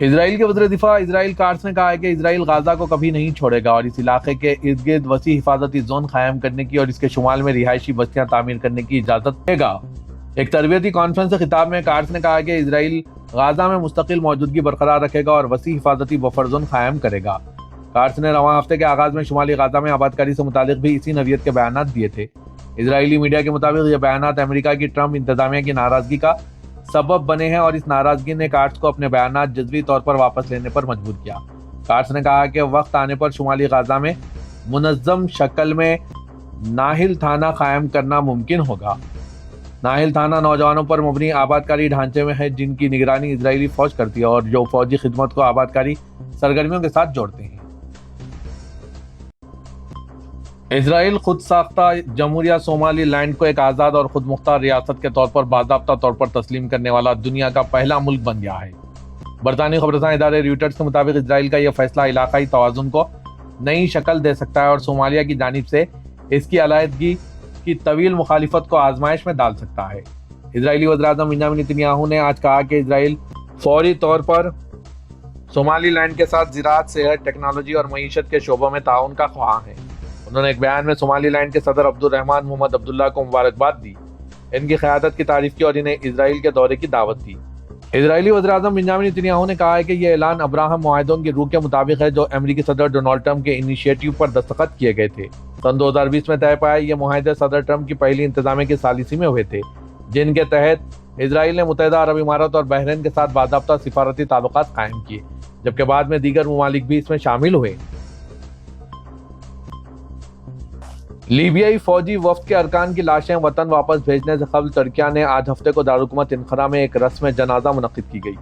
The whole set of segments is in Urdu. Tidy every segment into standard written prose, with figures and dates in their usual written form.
اسرائیل کے وزیر دفاع اسرائیل کارس نے کہا ہے کہ اسرائیل غازہ کو کبھی نہیں چھوڑے گا اور اس علاقے کے ارد گرد وسیع حفاظتی زون قائم کرنے کی اور اس کے شمال میں رہائشی بستیاں تعمیر کرنے کی اجازت دے گا۔ ایک تربیتی کانفرنس سے خطاب میں کارس نے کہا کہ اسرائیل غازہ میں مستقل موجودگی برقرار رکھے گا اور وسیع حفاظتی بفر زون قائم کرے گا۔ کارس نے رواں ہفتے کے آغاز میں شمالی غازہ میں آبادکاری سے متعلق بھی اسی نوعیت کے بیانات دیے تھے۔ اسرائیلی میڈیا کے مطابق یہ بیانات امریکہ کی ٹرمپ انتظامیہ کی ناراضگی کا سبب بنے ہیں اور اس ناراضگی نے کارس کو اپنے بیانات جزوی طور پر واپس لینے پر مجبور کیا۔ کارس نے کہا کہ وقت آنے پر شمالی غازہ میں منظم شکل میں ناحل تھانہ قائم کرنا ممکن ہوگا۔ ناحل تھانہ نوجوانوں پر مبنی آبادکاری ڈھانچے میں ہے جن کی نگرانی اسرائیلی فوج کرتی ہے اور جو فوجی خدمت کو آبادکاری سرگرمیوں کے ساتھ جوڑتے ہیں۔ اسرائیل خود ساختہ جمہوریہ صومالی لینڈ کو ایک آزاد اور خود مختار ریاست کے طور پر باضابطہ طور پر تسلیم کرنے والا دنیا کا پہلا ملک بن گیا ہے۔ برطانوی خبررساں ادارے ریوٹرز کے مطابق اسرائیل کا یہ فیصلہ علاقائی توازن کو نئی شکل دے سکتا ہے اور صومالیہ کی جانب سے اس کی علیحدگی کی طویل مخالفت کو آزمائش میں ڈال سکتا ہے۔ اسرائیلی وزیراعظم بنیامین نتنیاہو نے آج کہا کہ اسرائیل فوری طور پر صومالی لینڈ کے ساتھ زراعت، صحت، ٹیکنالوجی اور معیشت کے شعبوں میں تعاون کا خواہاں ہے۔ انہوں نے ایک بیان میں صومالی لینڈ کے صدر عبدالرحمن محمد عبداللہ کو مبارکباد دی، ان کی قیادت کی تعریف کی اور انہیں اسرائیل کے دورے کی دعوت دی۔ اسرائیلی وزیراعظم بنیامین نتنیاہو نے کہا ہے کہ یہ اعلان ابراہم معاہدوں کی روح کے مطابق ہے جو امریکی صدر ڈونلڈ ٹرمپ کے انیشیٹو پر دستخط کیے گئے تھے۔ سن 2020 میں طے پائے یہ معاہدے صدر ٹرمپ کی پہلی انتظامیہ کی ثالثی میں ہوئے تھے، جن کے تحت اسرائیل نے متحدہ عرب امارات اور بحرین کے ساتھ باضابطہ سفارتی تعلقات قائم کیے، جبکہ بعد میں دیگر ممالک بھی اس میں شامل ہوئے۔ لیبیائی فوجی وفد کے ارکان کی لاشیں وطن واپس بھیجنے سے قبل ترکیہ نے آج ہفتے کو دارالحکومت انقرہ میں ایک رسم جنازہ منعقد کی گئی۔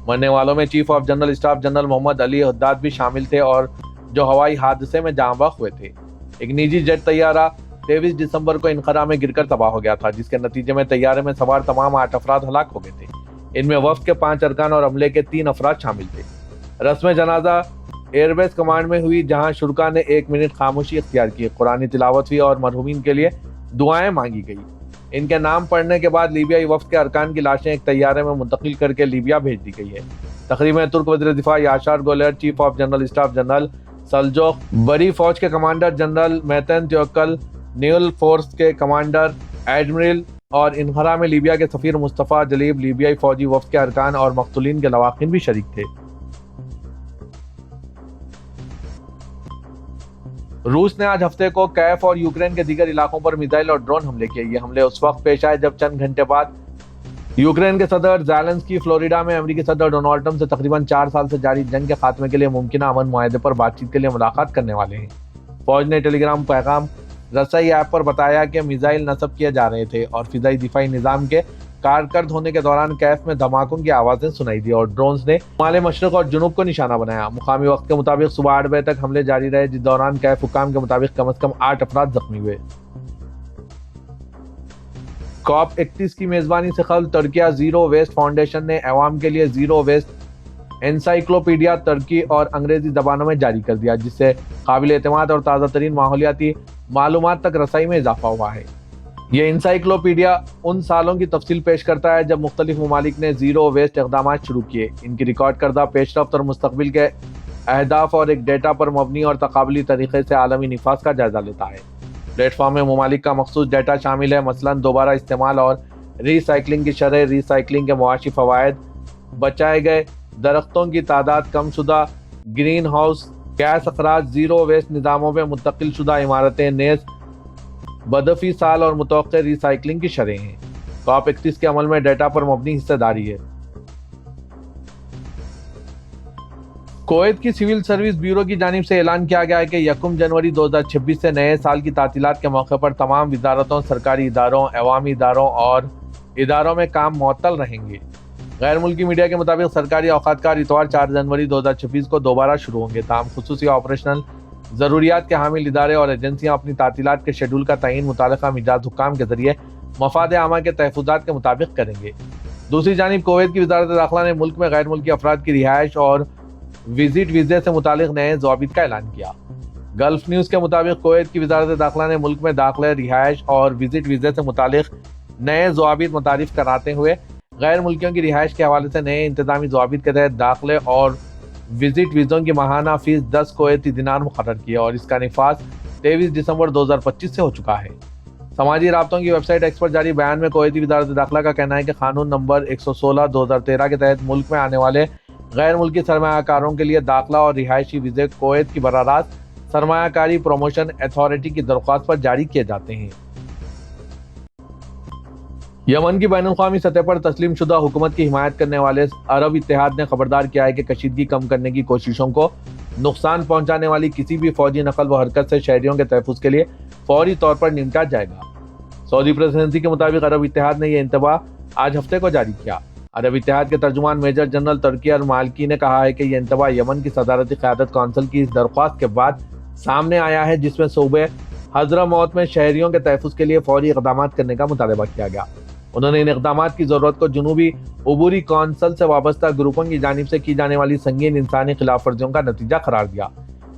مرنے والوں میں chief of general staff general Mohammad Ali Haddad بھی شامل تھے اور جو ہوائی حادثے میں جاں بحق ہوئے تھے۔ ایک نجی جیٹ طیارہ 23 دسمبر کو انقرہ میں گر کر تباہ ہو گیا تھا، جس کے نتیجے میں طیارے میں سوار تمام 8 افراد ہلاک ہو گئے تھے۔ ان میں وفد کے 5 ارکان اور عملے کے 3 افراد شامل تھے۔ رسم جنازہ ایئر بیس کمانڈ میں ہوئی، جہاں شرکا نے 1 منٹ خاموشی اختیار کی، قرآنی تلاوت ہوئی اور مرحومین کے لیے دعائیں مانگی گئی۔ ان کے نام پڑھنے کے بعد لیبیائی وفد کے ارکان کی لاشیں ایک طیارے میں منتقل کر کے لیبیا بھیج دی گئی ہے۔ تقریب میں ترک وزیر دفاع Yasar Guler, chief of general staff general Selcuk, بری فوج کے commander general Metin Tokel, naval force کے کمانڈر ایڈمرل اور انقرہ میں لیبیا کے سفیر مصطفیٰ جلیب، لیبیائی فوجی وفد کے ارکان اور مقتولین کے لواحقین بھی شریک تھے۔ روس نے آج ہفتے کو کیف اور یوکرین کے دیگر علاقوں پر میزائل اور ڈرون حملے کیے۔ یہ حملے اس وقت پیش آئے جب چند گھنٹے بعد یوکرین کے صدر زیلنسکی فلوریڈا میں امریکی صدر ڈونلڈ ٹرمپ سے تقریباً 4 سال سے جاری جنگ کے خاتمے کے لیے ممکنہ امن معاہدے پر بات چیت کے لیے ملاقات کرنے والے ہیں۔ فوج نے ٹیلی گرام پیغام رسائی ایپ پر بتایا کہ میزائل نصب کیے جا رہے تھے اور فضائی دفاعی نظام کے کارکرد ہونے کے دوران کیف میں دھماکوں کی آوازیں سنائی دی اور ڈرونز نے شمال مشرق اور جنوب کو نشانہ بنایا۔ مقامی وقت کے مطابق صبح 8 بجے تک حملے جاری رہے، جس دوران کیف حکام کے مطابق کم از کم 8 افراد زخمی ہوئے۔ COP 31 کی میزبانی سے قبل ترکیہ زیرو ویسٹ فاؤنڈیشن نے عوام کے لیے زیرو ویسٹ انسائیکلوپیڈیا ترکی اور انگریزی زبانوں میں جاری کر دیا، جس سے قابل اعتماد اور تازہ ترین ماحولیاتی معلومات تک رسائی میں اضافہ ہوا ہے۔ یہ انسائیکلوپیڈیا ان سالوں کی تفصیل پیش کرتا ہے جب مختلف ممالک نے زیرو ویسٹ اقدامات شروع کیے، ان کی ریکارڈ کردہ پیش رفت اور مستقبل کے اہداف اور ایک ڈیٹا پر مبنی اور تقابلی طریقے سے عالمی نفاذ کا جائزہ لیتا ہے۔ پلیٹ فارم میں ممالک کا مخصوص ڈیٹا شامل ہے، مثلاً دوبارہ استعمال اور ری سائیکلنگ کی شرح، ری سائیکلنگ کے معاشی فوائد، بچائے گئے درختوں کی تعداد، کم شدہ گرین ہاؤس گیس اخراج، زیرو ویسٹ نظاموں میں منتقل شدہ عمارتیں، نیز بدفی سال اور متوقع ری سائیکلنگ کی شرح ہیں۔ COP 31 کے عمل میں ڈیٹا پر مبنی حصہ داری ہے۔ کویت کی سول سروس بیورو کی جانب سے اعلان کیا گیا ہے کہ 1 جنوری 2026 سے نئے سال کی تعطیلات کے موقع پر تمام وزارتوں، سرکاری اداروں، عوامی اداروں اور اداروں میں کام معطل رہیں گے۔ غیر ملکی میڈیا کے مطابق سرکاری اوقات کار اتوار 4 جنوری 2026 کو دوبارہ شروع ہوں گے، تاہم خصوصی آپریشنل ضروریات کے حامل ادارے اور ایجنسیاں اپنی تعطیلات کے شیڈول کا تعین متعلقہ مجاز حکام کے ذریعے مفاد عامہ کے تحفظات کے مطابق کریں گے۔ دوسری جانب کویت کی وزارت داخلہ نے ملک میں غیر ملکی افراد کی رہائش اور وزٹ ویزے سے متعلق نئے ضوابط کا اعلان کیا۔ گلف نیوز کے مطابق کویت کی وزارت داخلہ نے ملک میں داخلے، رہائش اور وزٹ ویزے سے متعلق نئے ضوابط متعارف کراتے ہوئے غیر ملکیوں کی رہائش کے حوالے سے نئے انتظامی ضوابط کے تحت داخلے اور وزٹ ویزوں کی ماہانہ فیس 10 کویتی دینار مقرر کی ہے اور اس کا نفاذ 23 دسمبر 2025 سے ہو چکا ہے۔ سماجی رابطوں کی ویب سائٹ ایکس پر جاری بیان میں کویتی وزارت داخلہ کا کہنا ہے کہ قانون نمبر 116/2013 کے تحت ملک میں آنے والے غیر ملکی سرمایہ کاروں کے لیے داخلہ اور رہائشی ویزے کویت کی براہ راست سرمایہ کاری پروموشن اتھارٹی کی درخواست پر جاری کیے جاتے ہیں۔ یمن کی بین الاقوامی سطح پر تسلیم شدہ حکومت کی حمایت کرنے والے عرب اتحاد نے خبردار کیا ہے کہ کشیدگی کم کرنے کی کوششوں کو نقصان پہنچانے والی کسی بھی فوجی نقل و حرکت سے شہریوں کے تحفظ کے لیے فوری طور پر نمٹا جائے گا۔ سعودی پریزیڈنسی کے مطابق عرب اتحاد نے یہ انتباہ آج ہفتے کو جاری کیا۔ عرب اتحاد کے ترجمان میجر جنرل ترکی المالکی نے کہا ہے کہ یہ انتباہ یمن کی صدارتی قیادت کونسل کی اس درخواست کے بعد سامنے آیا ہے جس میں صوبے حضرموت میں شہریوں کے تحفظ کے لیے فوری اقدامات کرنے کا مطالبہ کیا گیا۔ انہوں نے ان اقدامات کی ضرورت کو جنوبی عبوری کونسل سے وابستہ گروپوں کی جانب سے کی جانے والی سنگین انسانی خلاف ورزیوں کا نتیجہ قرار دیا۔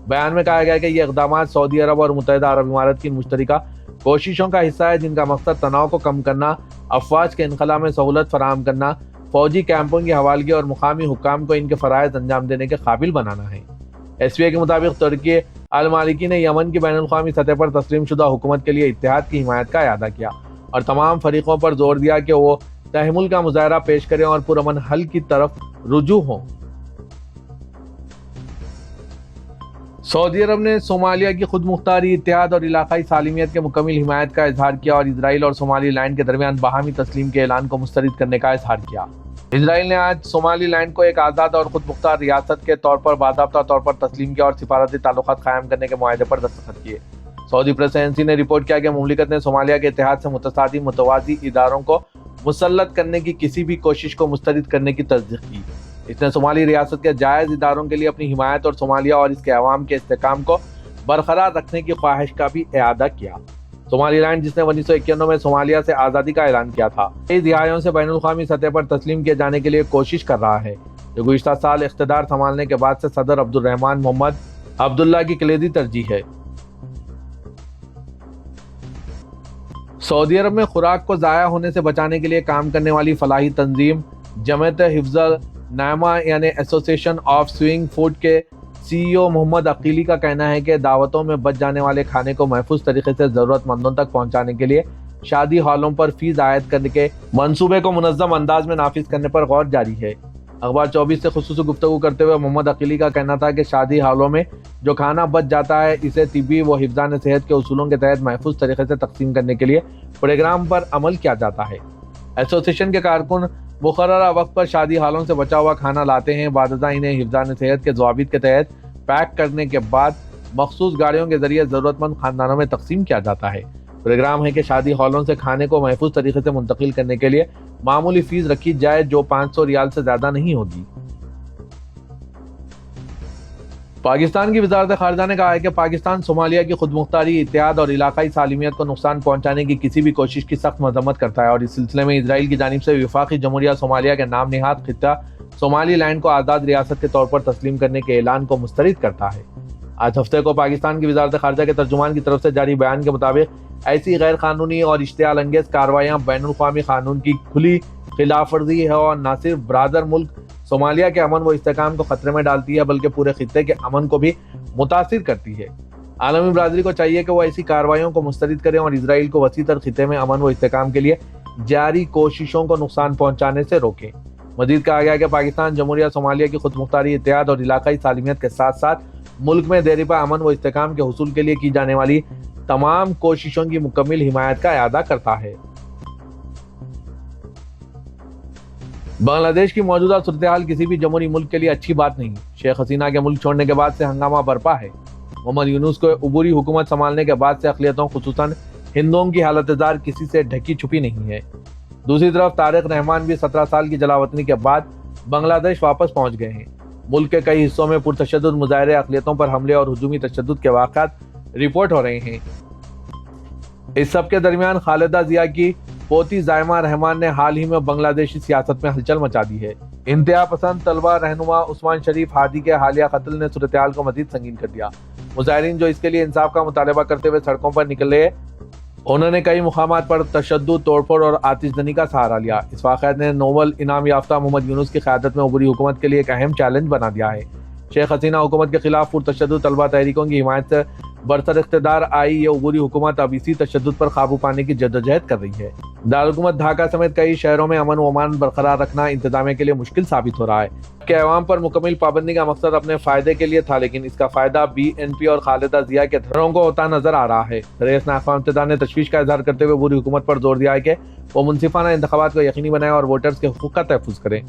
بیان میں کہا گیا کہ یہ اقدامات سعودی عرب اور متحدہ عرب امارات کی مشترکہ کوششوں کا حصہ ہے جن کا مقصد تناؤ کو کم کرنا، افواج کے انخلا میں سہولت فراہم کرنا، فوجی کیمپوں کی حوالگی اور مقامی حکام کو ان کے فرائض انجام دینے کے قابل بنانا ہے۔ ایس پی اے کے مطابق ترکی المالکی نے یمن کی بین الاقوامی سطح پر تسلیم شدہ حکومت کے لیے اتحاد کی حمایت کا اعادہ کیا اور تمام فریقوں پر زور دیا کہ وہ تحمل کا مظاہرہ پیش کریں اور پرامن حل کی طرف رجوع ہوں۔ سعودی عرب نے صومالیہ کی خود مختاری، اتحاد اور علاقائی سالمیت کے مکمل حمایت کا اظہار کیا اور اسرائیل اور صومالی لینڈ کے درمیان باہمی تسلیم کے اعلان کو مسترد کرنے کا اظہار کیا۔ اسرائیل نے آج صومالی لینڈ کو ایک آزاد اور خود مختار ریاست کے طور پر باضابطہ طور پر تسلیم کیا اور سفارتی تعلقات قائم کرنے کے معاہدے پر دستخط کیے۔ سعودی پریس ایجنسی نے رپورٹ کیا کہ مملکت نے صومالیہ کے اتحاد سے متصادم متوازی اداروں کو مسلط کرنے کی کسی بھی کوشش کو مسترد کرنے کی تصدیق کی۔ اس نے صومالی ریاست کے جائز اداروں کے لیے اپنی حمایت اور صومالیہ اور اس کے عوام کے استحکام کو برقرار رکھنے کی خواہش کا بھی اعادہ کیا۔ صومالی لینڈ جس نے 1991 میں صومالیہ سے آزادی کا اعلان کیا تھا، کئی دہائیوں سے بین الاقوامی سطح پر تسلیم کیے جانے کے لیے کوشش کر رہا ہے، جو گزشتہ سال اقتدار سنبھالنے کے بعد سے صدر عبدالرحمن محمد عبداللہ کی کلیدی ترجیح ہے۔ سعودی عرب میں خوراک کو ضائع ہونے سے بچانے کے لیے کام کرنے والی فلاحی تنظیم جمعیت حفظ النعمہ یعنی ایسوسی ایشن آف سوئنگ فوڈ کے سی ای او محمد عقیلی کا کہنا ہے کہ دعوتوں میں بچ جانے والے کھانے کو محفوظ طریقے سے ضرورت مندوں تک پہنچانے کے لیے شادی ہالوں پر فیس عائد کرنے کے منصوبے کو منظم انداز میں نافذ کرنے پر غور جاری ہے۔ اخبار 24 سے خصوصی گفتگو کرتے ہوئے محمد عقیلی کا کہنا تھا کہ شادی ہالوں میں جو کھانا بچ جاتا ہے اسے طبی و حفظان صحت کے اصولوں کے تحت محفوظ طریقے سے تقسیم کرنے کے لیے پروگرام پر عمل کیا جاتا ہے۔ ایسوسی ایشن کے کارکن مقررہ وقت پر شادی ہالوں سے بچا ہوا کھانا لاتے ہیں، بعد ازاں انہیں حفظان صحت کے ضوابط کے تحت پیک کرنے کے بعد مخصوص گاڑیوں کے ذریعے ضرورت مند خاندانوں میں تقسیم کیا جاتا ہے۔ پروگرام ہے کہ شادی ہالوں سے کھانے کو محفوظ طریقے سے منتقل کرنے کے لیے معمولی فیس رکھی جائے جو 500 ریال سے زیادہ نہیں ہوگی۔ پاکستان کی وزارت خارجہ نے کہا ہے کہ پاکستان صومالیہ کی خود مختاری، اتحاد اور علاقائی سالمیت کو نقصان پہنچانے کی کسی بھی کوشش کی سخت مذمت کرتا ہے اور اس سلسلے میں اسرائیل کی جانب سے وفاقی جمہوریہ صومالیہ کے نام نہاد خطہ صومالی لینڈ کو آزاد ریاست کے طور پر تسلیم کرنے کے اعلان کو مسترد کرتا ہے۔ آج ہفتے کو پاکستان کی وزارت خارجہ کے ترجمان کی طرف سے جاری بیان کے مطابق ایسی غیر قانونی اور اشتعال انگیز کارروائیاں بین الاقوامی قانون کی کھلی خلاف ورزی ہے اور نہ صرف برادر ملک صومالیہ کے امن و استحکام کو خطرے میں ڈالتی ہے بلکہ پورے خطے کے امن کو بھی متاثر کرتی ہے۔ عالمی برادری کو چاہیے کہ وہ ایسی کارروائیوں کو مسترد کریں اور اسرائیل کو وسیع تر خطے میں امن و استحکام کے لیے جاری کوششوں کو نقصان پہنچانے سے روکیں۔ مزید کہا گیا کہ پاکستان جمہوریہ صومالیہ کی خود مختاری، اتحاد اور علاقائی سالمیت کے ساتھ ساتھ ملک میں دیرپا امن و استحکام کے حصول کے لیے کی جانے والی تمام کوششوں کی مکمل حمایت کا اعادہ کرتا ہے۔ بنگلہ دیش کی موجودہ صورتحال کسی بھی جمہوری ملک کے لیے اچھی بات نہیں۔ شیخ حسینہ کے ملک چھوڑنے کے بعد سے ہنگامہ برپا ہے۔ محمد یونس کو عبوری حکومت سنبھالنے کے بعد سے اقلیتوں خصوصاً ہندوؤں کی حالت زار کسی سے ڈھکی چھپی نہیں ہے۔ دوسری طرف طارق رحمان بھی 17 سال کی جلاوطنی کے بعد بنگلہ دیش واپس پہنچ گئے ہیں۔ ملک کے کئی حصوں میں پرتشدد مظاہرے، اقلیتوں پر حملے اور ہجومی تشدد کے واقعات رپورٹ ہو رہے ہیں۔ اس سب کے درمیان خالدہ ضیاء کی پوتی زائمہ رحمان نے حال ہی میں بنگلہ دیشی سیاست میں ہلچل مچا دی ہے۔ انتہا پسند طلبہ رہنما عثمان شریف ہادی کے حالیہ قتل نے صورتحال کو مزید سنگین کر دیا۔ مظاہرین جو اس کے لیے انصاف کا مطالبہ کرتے ہوئے سڑکوں پر نکلے انہوں نے کئی مقامات پر تشدد، توڑ پھوڑ اور آتش زنی کا سہارا لیا۔ اس واقعات نے نوبل انعام یافتہ محمد یونس کی قیادت میں عبوری حکومت کے لیے ایک اہم چیلنج بنا دیا ہے۔ شیخ حسینہ حکومت کے خلاف پرتشدد طلبہ تحریکوں کی حمایت سے برسر اقتدار آئی یہ عبوری حکومت اب اسی تشدد پر قابو پانے کی جدوجہد کر رہی ہے۔ دارالحکومت ڈھاکہ سمیت کئی شہروں میں امن و امان برقرار رکھنا انتظامیہ کے لیے مشکل ثابت ہو رہا ہے کہ عوام پر مکمل پابندی کا مقصد اپنے فائدے کے لیے تھا، لیکن اس کا فائدہ BNP اور خالدہ ضیاء کے دھڑوں کو ہوتا نظر آ رہا ہے۔ رئیس ناخواہ امتداد نے تشویش کا اظہار کرتے ہوئے عبوری حکومت پر زور دیا ہے کہ وہ منصفانہ انتخابات کو یقینی بنائے اور ووٹرز کے حقوق کا تحفظ کریں۔